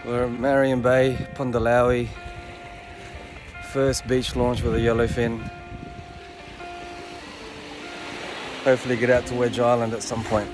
We're at Marion Bay, Pondalowie. First beach launch with a Yellowfin. Hopefully get out to Wedge Island at some point.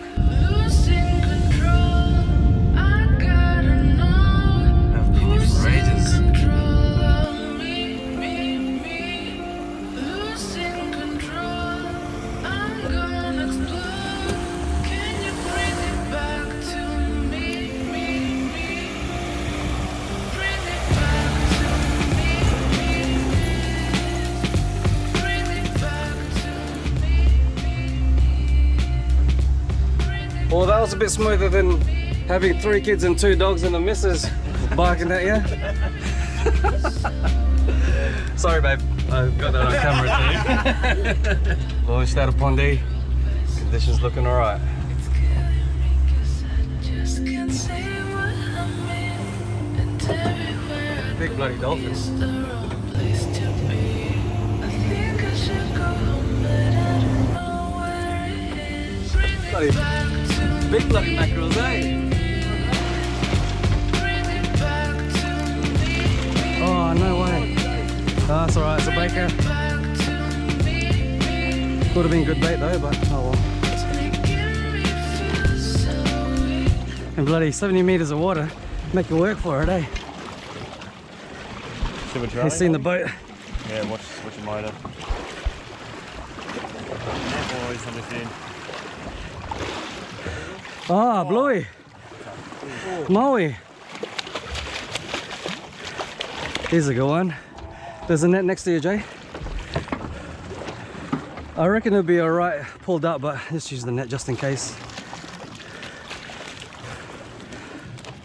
Well, that was a bit smoother than having 3 kids and 2 dogs and a missus barking at you. Sorry, babe. I've got that on camera too. Launched out of Pondy. Conditions looking alright. Big bloody dolphins. Bloody big bloody mackerels, eh? Oh, no way. Oh, that's alright, it's a baker. Could have been good bait though, but oh well. And bloody 70 metres of water, make you work for it, eh? You've seen the boat? Yeah, watch your motor. Yeah, boys, on this end. Ah, Bluey. Mowie. Here's a good one. There's a net next to you, Jay. I reckon it'll be alright pulled up, but just use the net just in case.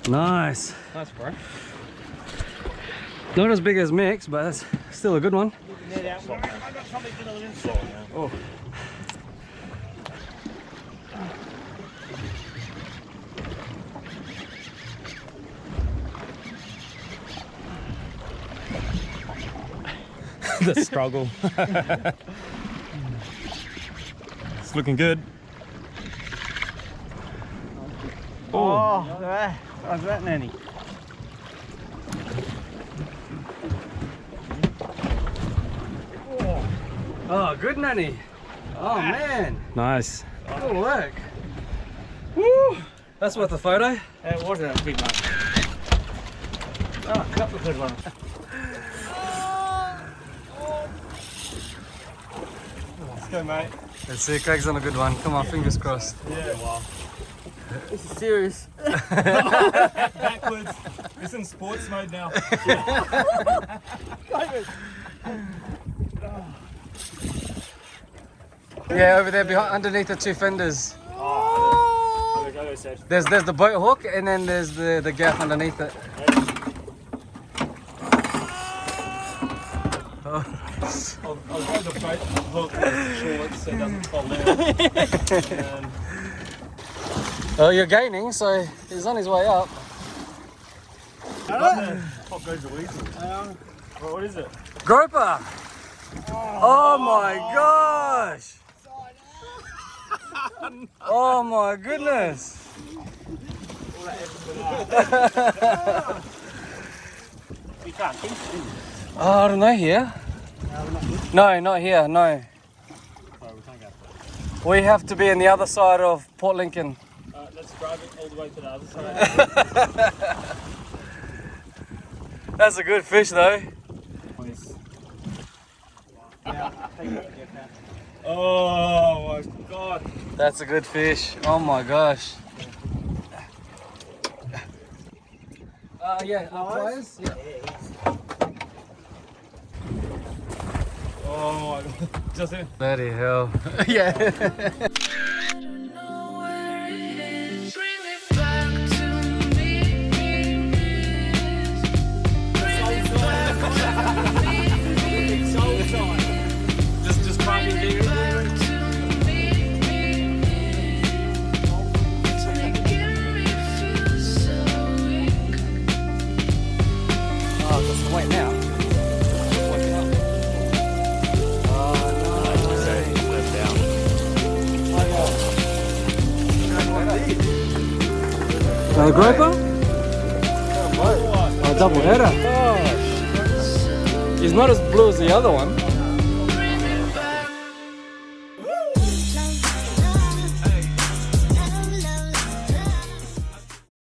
Nice. Nice, bro. Not as big as Mick's, but that's still a good one. Oh. The struggle. It's looking good. Oh, how's that, Nanny? Oh, good Nanny. Oh man. Nice. Good work. Woo! That's worth a photo. That was a big one. Oh, a couple of good ones. Let's go, mate. Let's see, Craig's on a good one. Come on, fingers crossed. Yeah, wow. This is serious. Backwards. It's in sports mode now. Yeah, over there behind, underneath the 2 fenders. Oh. Go, Seth. There's the boat hook and then there's the gaff underneath it. I'll go the boat hook short so it doesn't fall down. Oh, you're gaining, so he's on his way up. Pop goes the weasel. What is it? Groper! Oh my gosh! Oh my goodness! You can't keep it, Oh, I don't know here. No, not here, no. Oh, we can't go. We have to be on the other side of Port Lincoln. Let's drive it all the way to the other side. That's a good fish though. Oh my god. That's a good fish. Oh my gosh. Yeah, pliers? Yeah. Oh my god. Just in. Bloody hell. Yeah. Just parking here. Oh, just wait now. Groper? double header. Gosh. He's not as blue as the other one.